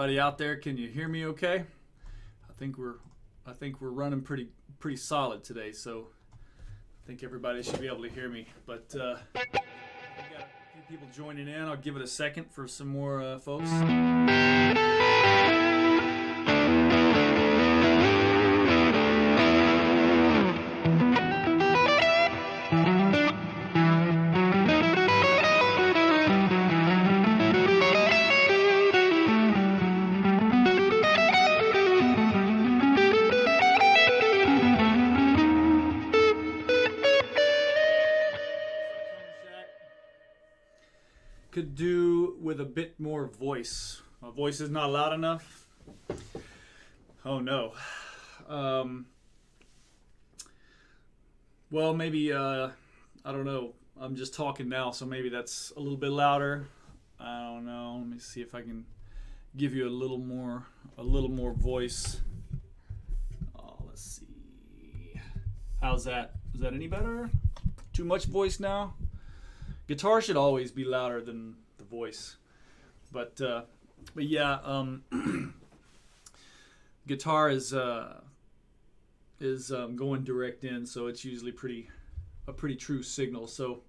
Everybody out there, can you hear me okay? I think we're running pretty solid today, so I think everybody should be able to hear me. But we've got a few people joining in. I'll give it a second for some more folks. Could do with a bit more voice. My voice is not loud enough. Oh no. Well, maybe I don't know. I'm just talking now, so maybe that's a little bit louder. I don't know. Let me see if I can give you a little more voice. Oh, let's see. How's that? Is that any better? Too much voice now? Guitar should always be louder than the voice, but yeah, guitar is going direct in, so it's usually a pretty true signal. So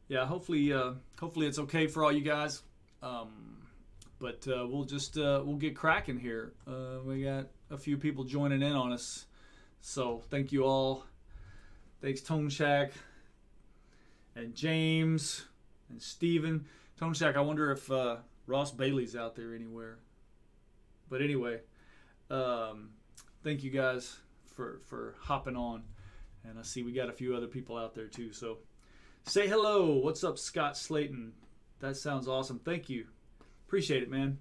yeah, hopefully it's okay for all you guys. But we'll get cracking here. We got a few people joining in on us, so thank you all. Thanks, Tone Shack. And James and Steven. Tone Shack, I wonder if Ross Bailey's out there anywhere. But anyway, thank you guys for hopping on. And I see we got a few other people out there too. So say hello. What's up, Scott Slayton? That sounds awesome. Thank you. Appreciate it, man.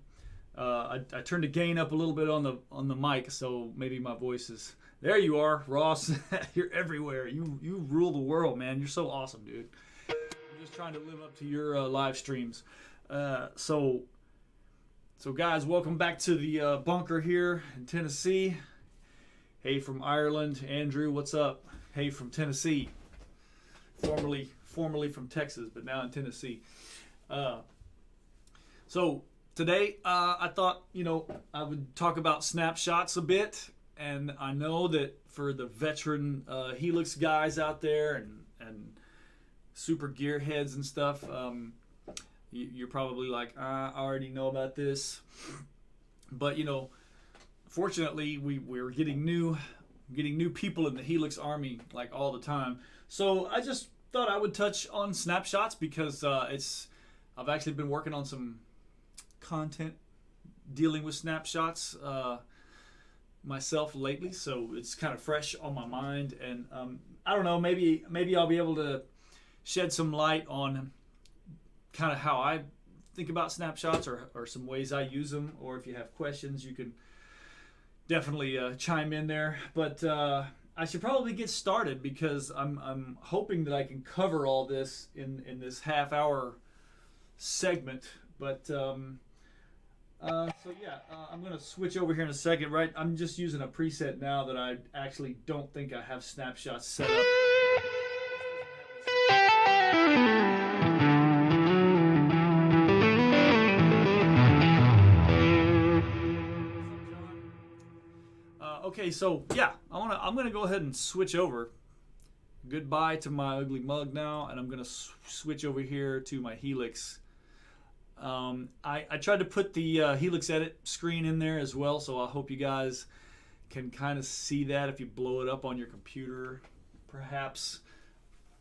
I turned the gain up a little bit on the mic, so maybe my voice is... There you are, Ross. You're everywhere. You rule the world, man. You're so awesome, dude. I'm just trying to live up to your live streams. So guys, welcome back to the bunker here in Tennessee. Hey from Ireland, Andrew. What's up? Hey from Tennessee. Formerly from Texas, but now in Tennessee. So today, I thought I would talk about snapshots a bit. And I know that for the veteran Helix guys out there and super gearheads and stuff, you're probably like, I already know about this. But fortunately, we're getting new people in the Helix army like all the time. So I just thought I would touch on snapshots because I've actually been working on some content dealing with snapshots. Myself lately, so it's kind of fresh on my mind, and I don't know, maybe I'll be able to shed some light on kind of how I think about snapshots or some ways I use them, or if you have questions you can definitely chime in there. But I should probably get started because I'm hoping that I can cover all this in this half-hour segment, but so yeah, I'm going to switch over here in a second, right? I'm just using a preset now that I actually don't think I have snapshots set up. Okay, so yeah, I'm going to go ahead and switch over. Goodbye to my ugly mug now, and I'm going to switch over here to my Helix. I tried to put the Helix edit screen in there as well, so I hope you guys can kind of see that if you blow it up on your computer, perhaps.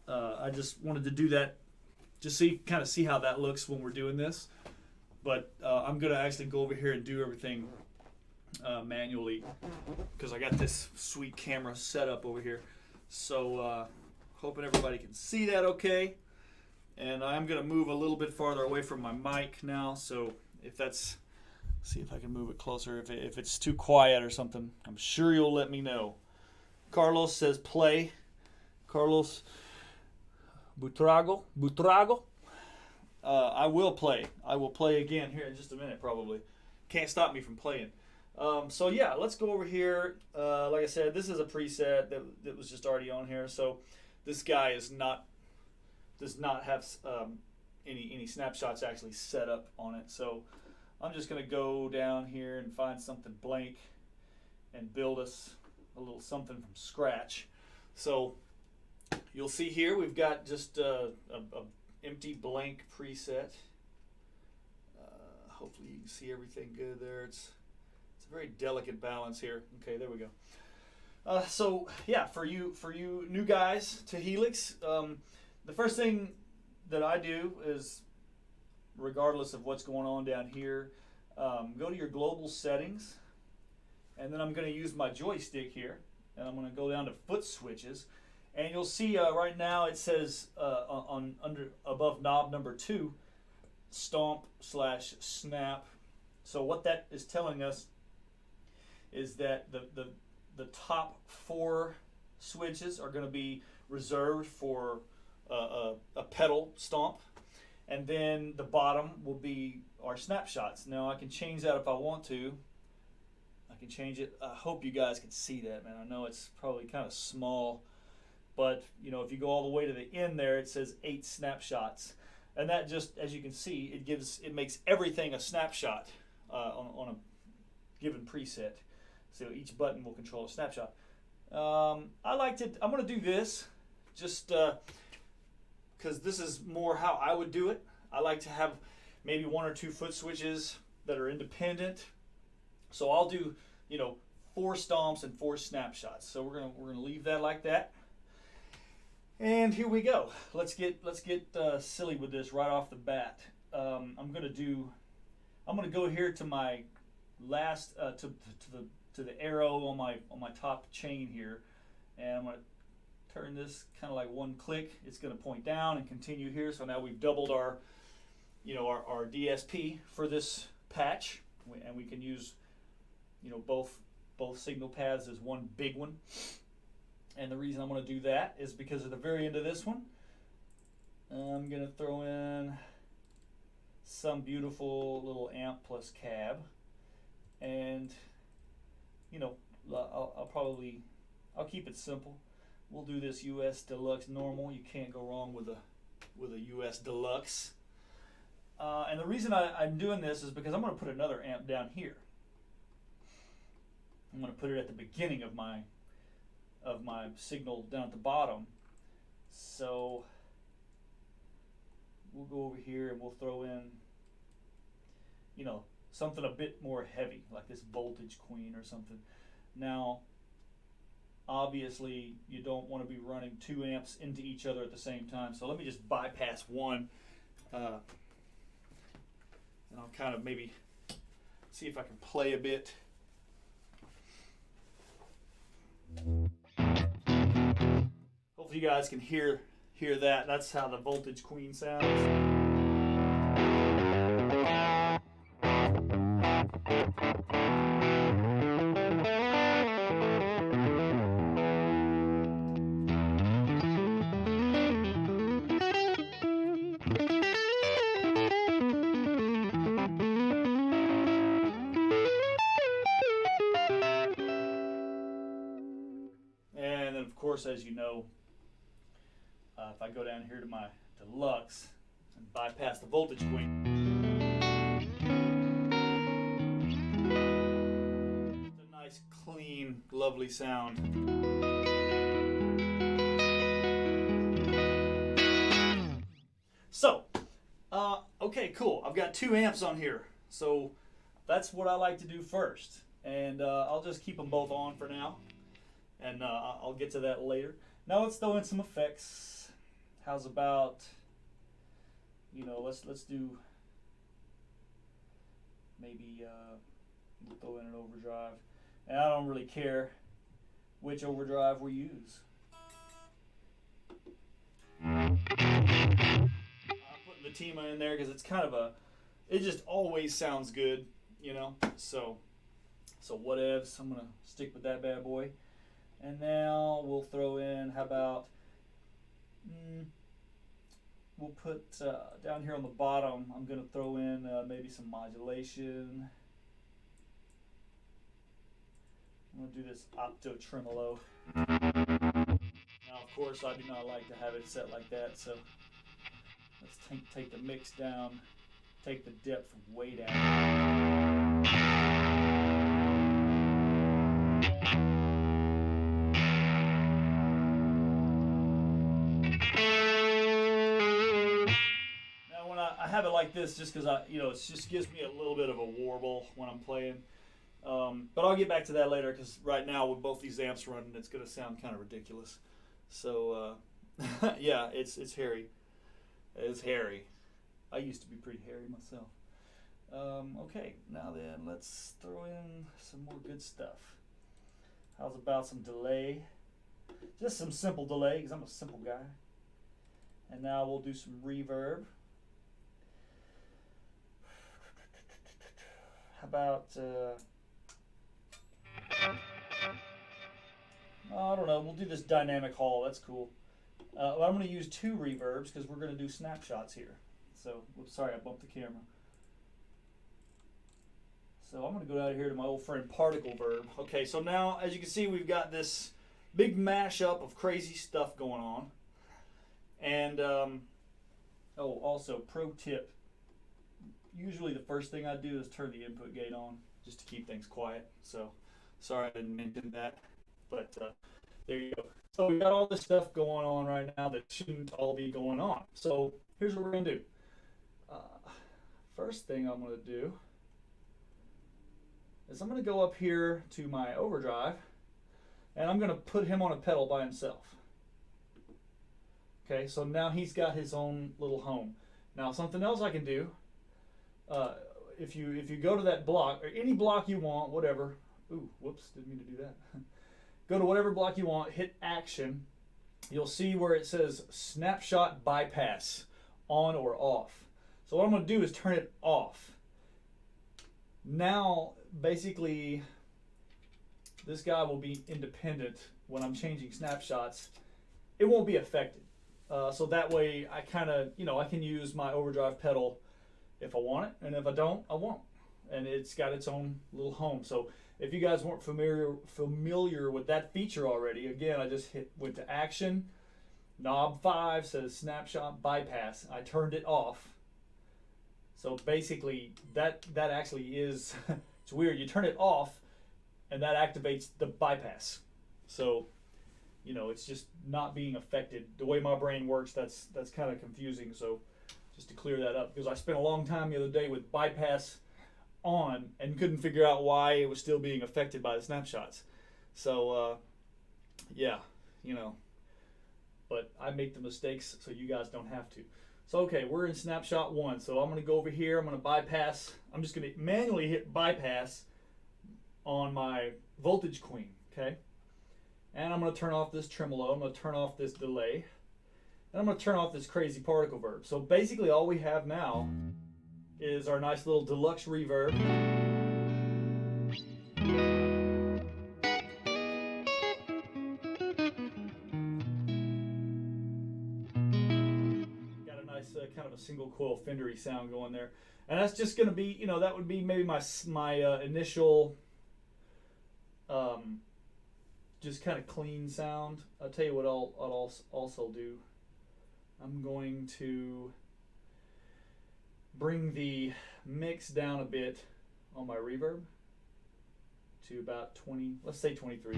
I just wanted to do that, just kind of see how that looks when we're doing this. But I'm going to actually go over here and do everything manually because I got this sweet camera set up over here. So hoping everybody can see that okay. And I'm going to move a little bit farther away from my mic now, so see if I can move it closer. If it's too quiet or something, I'm sure you'll let me know. Carlos says play. Carlos Butrago. I will play. I will play again here in just a minute probably. Can't stop me from playing. So yeah, let's go over here. Like I said, this is a preset that was just already on here. So this guy does not have any snapshots actually set up on it. So I'm just going to go down here and find something blank and build us a little something from scratch. So you'll see here we've got just a empty blank preset. Hopefully you can see everything good there. It's a very delicate balance here. Okay, there we go. So yeah, for you new guys to Helix, the first thing that I do is, regardless of what's going on down here, go to your global settings, and then I'm going to use my joystick here, and I'm going to go down to foot switches, and you'll see right now it says above knob number 2, stomp/snap. So what that is telling us is that the top 4 switches are going to be reserved for a pedal stomp, and then the bottom will be our snapshots. Now I can change that if I want to. I can change it. I hope you guys can see that, man. I know it's probably kind of small, but you know, if you go all the way to the end there, it says 8 snapshots, and that just, as you can see, it makes everything a snapshot on a given preset. So each button will control a snapshot. I'm going to do this just because this is more how I would do it. I like to have maybe 1 or 2 foot switches that are independent. So I'll do, 4 stomps and 4 snapshots. So we're gonna leave that like that. And here we go. Let's get silly with this right off the bat. I'm gonna go here to my last to the arrow on my top chain here, and I'm gonna turn this kind of like 1 click. It's gonna point down and continue here. So now we've doubled our DSP for this patch, and we can use both signal paths as one big one. And the reason I'm going to do that is because at the very end of this one, I'm going to throw in some beautiful little amp plus cab, and I'll keep it simple. We'll do this US Deluxe normal. You can't go wrong with a US Deluxe. And the reason I'm doing this is because I'm going to put another amp down here. I'm going to put it at the beginning of my signal down at the bottom. So we'll go over here and we'll throw in, something a bit more heavy, like this Voltage Queen or something. Now, obviously, you don't want to be running 2 amps into each other at the same time. So let me just bypass one. And I'll kind of maybe see if I can play a bit. Hopefully you guys can hear that. That's how the Voltage Queen sounds. And then, of course, as you know, if I go down here to my Deluxe and bypass the Voltage Queen, it's a nice, clean, lovely sound. So, okay, cool. I've got 2 amps on here, so that's what I like to do first, and I'll just keep them both on for now. And I'll get to that later. Now let's throw in some effects. How's about, let's do maybe we'll throw in an overdrive. And I don't really care which overdrive we use. I'm putting the Tima in there because it's kind of it just always sounds good, So whatevs. I'm gonna stick with that bad boy. And now we'll throw in, how about, we'll put down here on the bottom, I'm going to throw in maybe some modulation. I'm going to do this octo tremolo. Now, of course, I do not like to have it set like that, so let's take the mix down take the depth way down. Now when I have it like this, just because it just gives me a little bit of a warble when I'm playing. But I'll get back to that later, because right now with both these amps running, it's going to sound kind of ridiculous. So yeah, it's hairy. It's hairy. I used to be pretty hairy myself. Okay, now then, let's throw in some more good stuff. How's about some delay? Just some simple delay, because I'm a simple guy. And now we'll do some reverb. How about, I don't know, we'll do this dynamic hall, that's cool. Well, I'm going to use 2 reverbs because we're going to do snapshots here. So, whoops, sorry, I bumped the camera. So I'm going to go out here to my old friend Particle Verb. Okay, so now, as you can see, we've got this big mashup of crazy stuff going on. And, oh, also, pro tip. Usually the first thing I do is turn the input gate on, just to keep things quiet. So, sorry I didn't mention that. But, there you go. So we've got all this stuff going on right now that shouldn't all be going on. So here's what we're going to do. First thing I'm going to do is I'm going to go up here to my overdrive, and I'm going to put him on a pedal by himself. Okay, so now he's got his own little home. Now something else I can do, if you go to that block, or any block you want, whatever. Ooh, whoops, didn't mean to do that. Go to whatever block you want, hit action. You'll see where it says Snapshot Bypass, on or off. So what I'm going to do is turn it off. Now, basically, this guy will be independent when I'm changing snapshots. It won't be affected. So that way, I kind of, I can use my overdrive pedal if I want it, and if I don't, I won't. And it's got its own little home. So if you guys weren't familiar with that feature already, again, I just went to action. Knob 5 says Snapshot Bypass. I turned it off. So basically, that actually is, it's weird. You turn it off, and that activates the bypass. So, it's just not being affected. The way my brain works, that's kind of confusing. So just to clear that up, because I spent a long time the other day with bypass on and couldn't figure out why it was still being affected by the snapshots. So yeah, but I make the mistakes so you guys don't have to. So okay, we're in snapshot 1. So I'm going to go over here, I'm going to bypass, I'm just going to manually hit bypass on my voltage queen, okay? And I'm going to turn off this tremolo, I'm going to turn off this delay, and I'm going to turn off this crazy particle verb. So basically all we have now is our nice little deluxe reverb. Got a nice kind of a single coil Fendery sound going there. And that's just going to be, that would be maybe my initial just kind of clean sound. I'll tell you what I'll also do. I'm going to bring the mix down a bit on my reverb to about 20, let's say 23.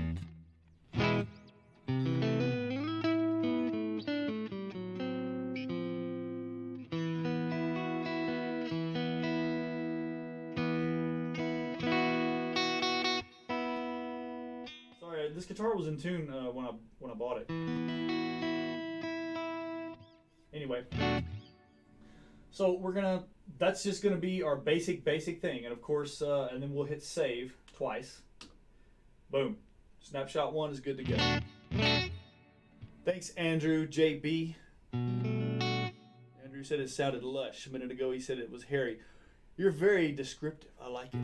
Sorry, this guitar was in tune when I bought it. Anyway, so that's just gonna be our basic thing, and of course, and then we'll hit save twice. Boom, snapshot 1 is good to go. Thanks, Andrew JB. Andrew said it sounded lush. A minute ago, he said it was hairy. You're very descriptive. I like it.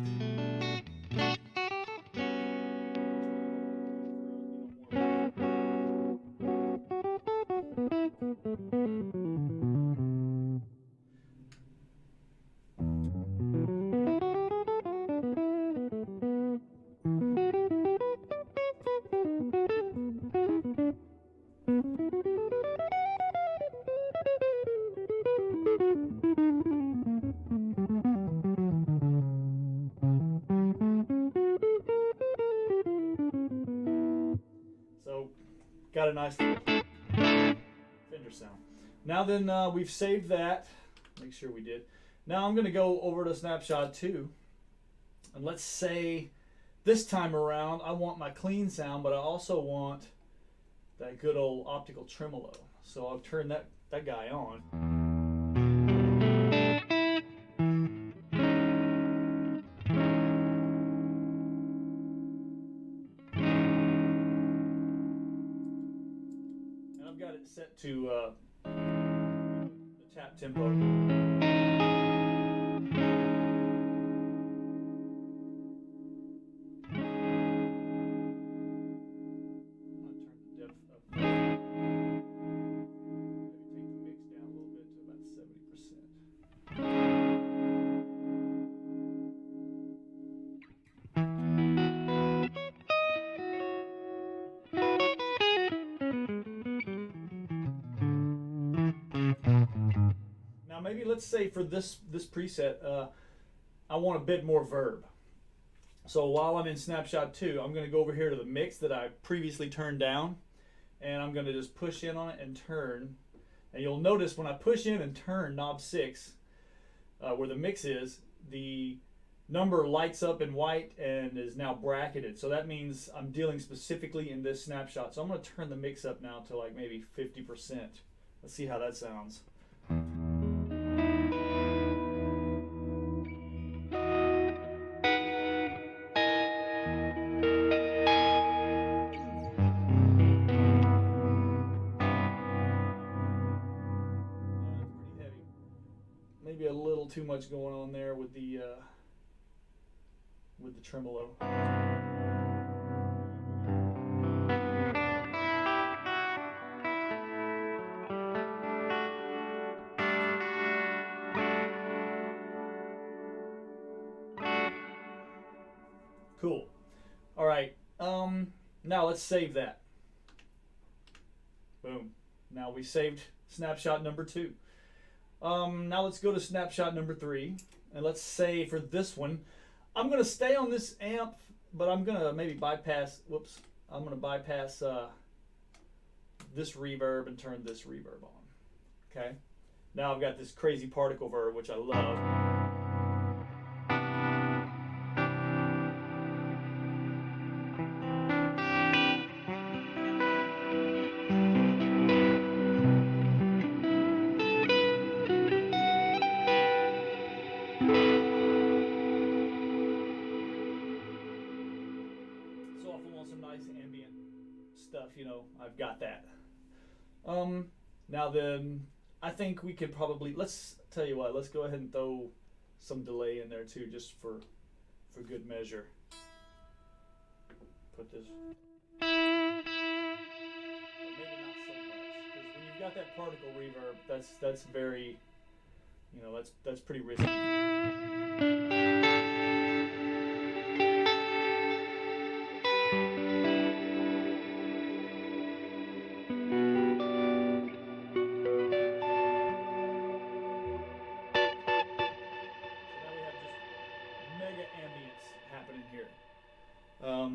nice Fender sound. Now then, we've saved that. Make sure we did. Now I'm going to go over to Snapshot 2. And let's say this time around I want my clean sound, but I also want that good old optical tremolo. So I'll turn that guy on. And I've got it set to the tap tempo. Now maybe let's say for this preset, I want a bit more verb. So while I'm in Snapshot 2, I'm going to go over here to the mix that I previously turned down, and I'm going to just push in on it and turn. And you'll notice when I push in and turn knob 6, where the mix is, the number lights up in white and is now bracketed. So that means I'm dealing specifically in this snapshot. So I'm going to turn the mix up now to like maybe 50%. Let's see how that sounds. Maybe a little too much going on there with the tremolo. Cool. All right. Now let's save that. Boom. Now we saved snapshot number 2. Now let's go to snapshot number 3, and let's say for this one, I'm going to stay on this amp, but I'm going to maybe bypass, I'm going to bypass this reverb and turn this reverb on. Okay? Now I've got this crazy particle verb, which I love. Stuff, you know, I've got that. Now then, I think we could probably, let's tell you what, let's go ahead and throw some delay in there too, just for good measure. Put this, but maybe not so much, because when you've got that particle reverb, that's very, you know, that's pretty risky.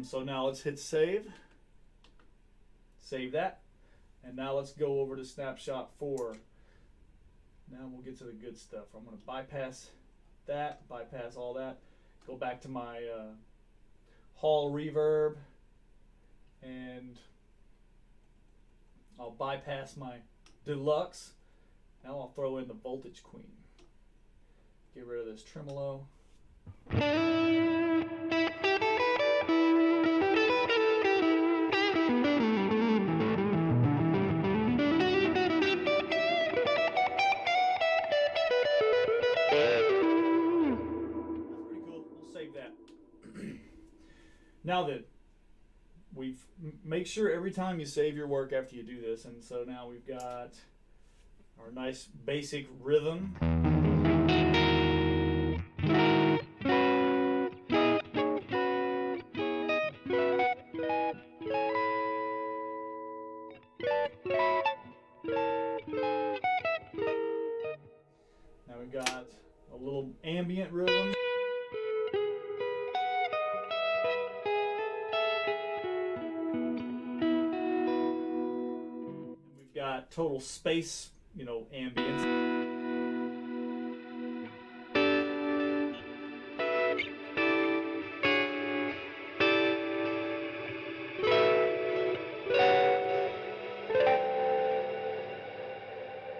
So now let's hit save. Save that. And now let's go over to snapshot 4. Now we'll get to the good stuff. I'm going to bypass that, bypass all that. Go back to my hall reverb. And I'll bypass my deluxe. Now I'll throw in the voltage queen. Get rid of this tremolo. Now then, make sure every time you save your work after you do this, and so now we've got our nice basic rhythm. Now we've got a little ambient rhythm. got total space, you know, ambience.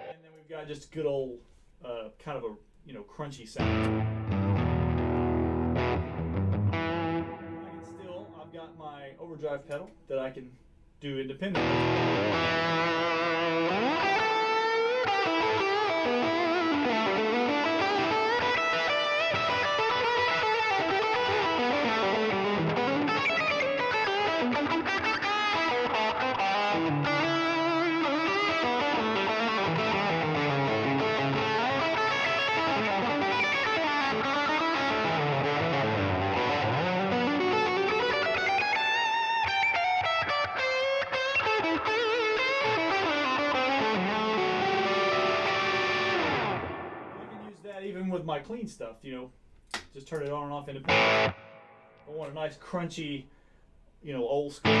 And then we've got just good old kind of a, you know, crunchy sound. I've got my overdrive pedal that I can do independently. Even with my clean stuff, you know, just turn it on and off independently. I want a nice crunchy, you know, old school.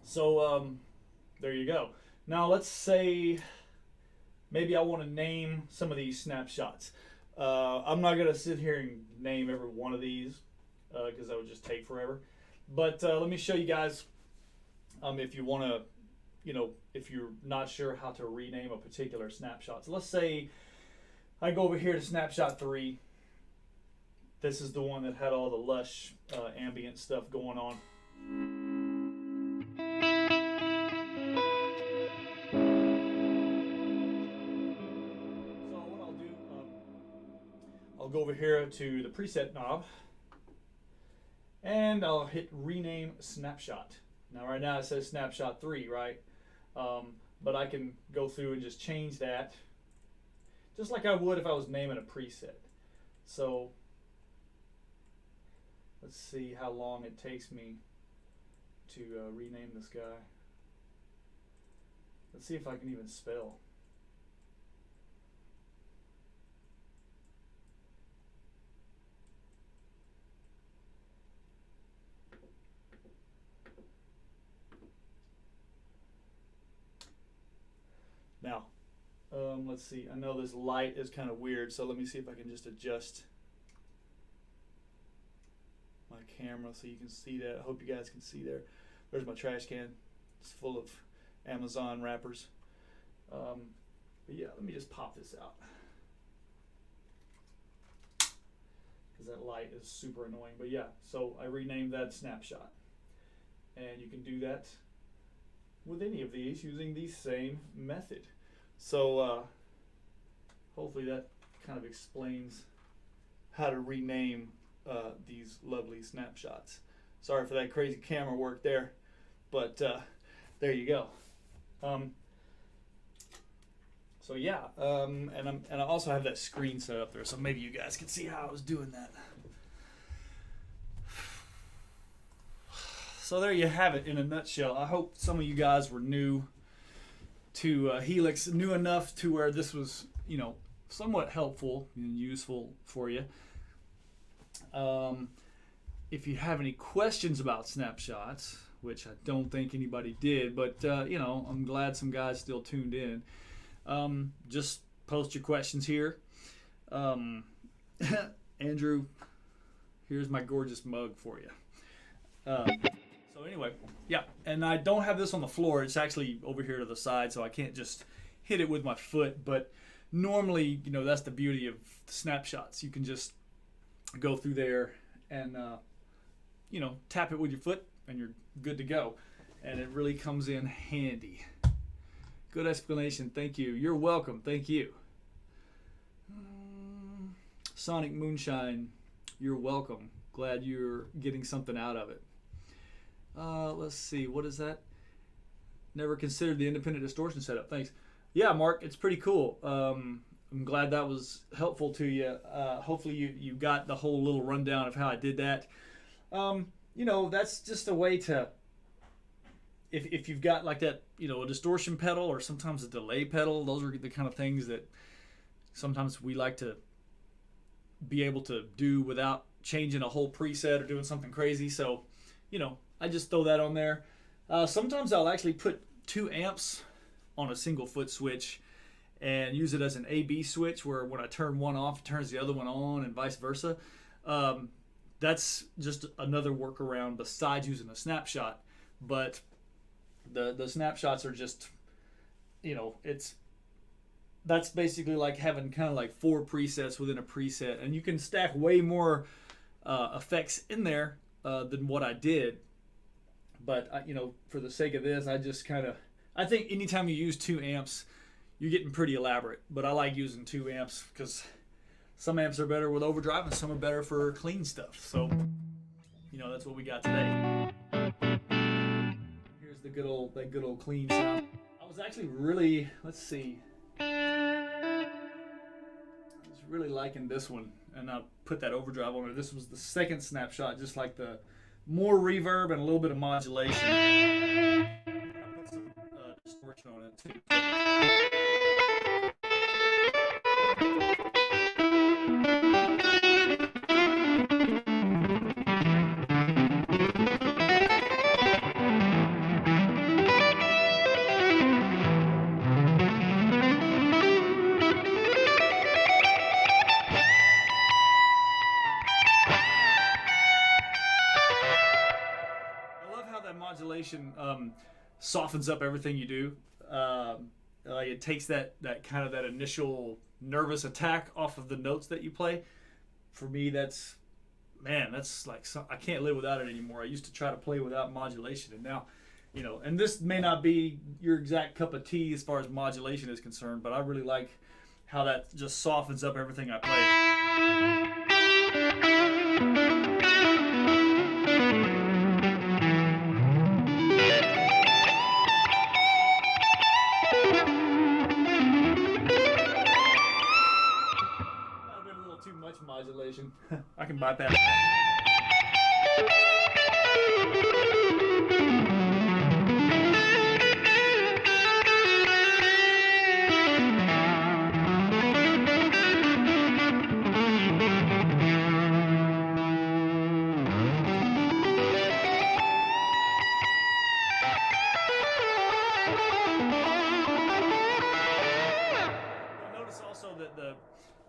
So there you go. Now let's say maybe I want to name some of these snapshots. I'm not going to sit here and name every one of these because that would just take forever. But let me show you guys if you want to, you know, if you're not sure how to rename a particular snapshot. So let's say I go over here to snapshot 3. This is the one that had all the lush ambient stuff going on. I'll go over here to the preset knob and I'll hit rename snapshot. Now right now it says snapshot 3, right? But I can go through and just change that just like I would if I was naming a preset. So let's see how long it takes me to rename this guy. Let's see if I can even spell. Now, let's see. I know this light is kind of weird, so let me see if I can just adjust my camera so you can see that. I hope you guys can see there. There's my trash can. It's full of Amazon wrappers. But yeah, let me just pop this out because that light is super annoying. But yeah, so I renamed that snapshot, and you can do that with any of these using the same method. So hopefully that kind of explains how to rename these lovely snapshots. Sorry for that crazy camera work there, but there you go. So yeah, and I also have that screen set up there, so maybe you guys can see how I was doing that. So there you have it in a nutshell. I hope some of you guys were new to Helix, new enough to where this was, you know, somewhat helpful and useful for you. If you have any questions about snapshots, which I don't think anybody did, but you know, I'm glad some guys still tuned in. Just post your questions here. Andrew, here's my gorgeous mug for you. So anyway, yeah, and I don't have this on the floor. It's actually over here to the side, so I can't just hit it with my foot. But normally, you know, that's the beauty of snapshots. You can just go through there and, you know, tap it with your foot, and you're good to go. And it really comes in handy. Good explanation. Thank you. You're welcome. Thank you. Sonic Moonshine, you're welcome. Glad you're getting something out of it. Let's see, what is that? Never considered the independent distortion setup. Thanks. Yeah, Mark, it's pretty cool. I'm glad that was helpful to you. Hopefully you got the whole little rundown of how I did that. That's just a way to, if you've got like that, a distortion pedal or sometimes a delay pedal, those are the kind of things that sometimes we like to be able to do without changing a whole preset or doing something crazy. So, I just throw that on there. Sometimes I'll actually put 2 amps on a single foot switch and use it as an A-B switch, where when I turn one off, it turns the other one on, and vice versa. That's just another workaround besides using a snapshot. But the snapshots are just, that's basically like having kind of like 4 presets within a preset, and you can stack way more effects in there than what I did. But for the sake of this, I think anytime you use 2 amps, you're getting pretty elaborate. But I like using 2 amps because some amps are better with overdrive and some are better for clean stuff. So, that's what we got today. Here's that good old clean sound. I was actually really, let's see. I was really liking this one, and I put that overdrive on it. This was the second snapshot, just like the more reverb and a little bit of modulation. I put some distortion on it too. Modulation softens up everything you do. Like it takes that kind of that initial nervous attack off of the notes that you play. For me, that's like I can't live without it anymore. I used to try to play without modulation, and now, and this may not be your exact cup of tea as far as modulation is concerned, but I really like how that just softens up everything I play. Modulation. I can bypass that. Notice also that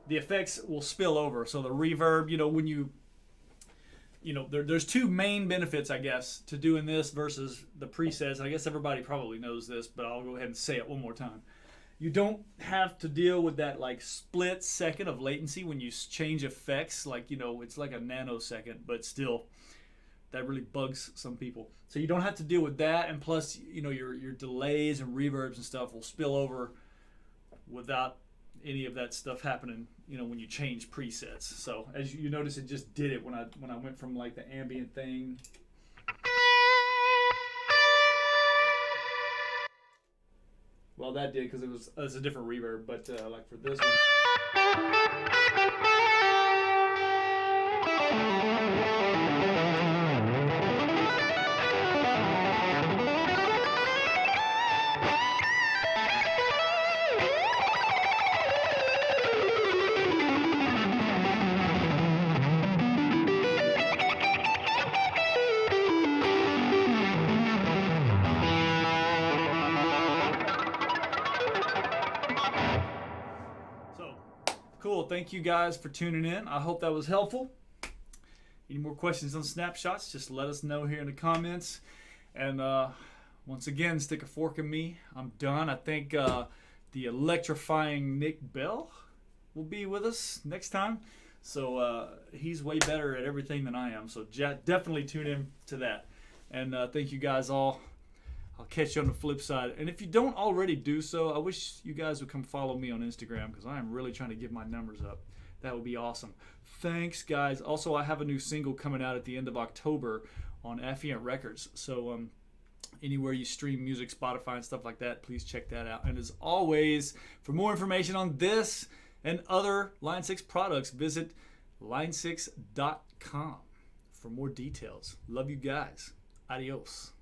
the effects will spill over. So the reverb, when there's 2 main benefits, I guess, to doing this versus the presets. I guess everybody probably knows this, but I'll go ahead and say it one more time. You don't have to deal with that like split second of latency when you change effects. Like, it's like a nanosecond, but still, that really bugs some people. So you don't have to deal with that, and plus, your delays and reverbs and stuff will spill over without any of that stuff happening, when you change presets. So as you notice, it just did it when I went from like the ambient thing. Well, that did because it's a different reverb, but like for this one. Cool. Thank you guys for tuning in. I hope that was helpful. Any more questions on snapshots, just let us know here in the comments. And once again, stick a fork in me. I'm done. I think the electrifying Nick Bell will be with us next time. So he's way better at everything than I am. So definitely tune in to that. And thank you guys all. I'll catch you on the flip side. And if you don't already do so, I wish you guys would come follow me on Instagram because I am really trying to get my numbers up. That would be awesome. Thanks, guys. Also, I have a new single coming out at the end of October on Affiant Records. So anywhere you stream music, Spotify and stuff like that. Please check that out. And as always, for more information on this and other Line 6 products, visit line6.com for more details. Love you guys. Adios.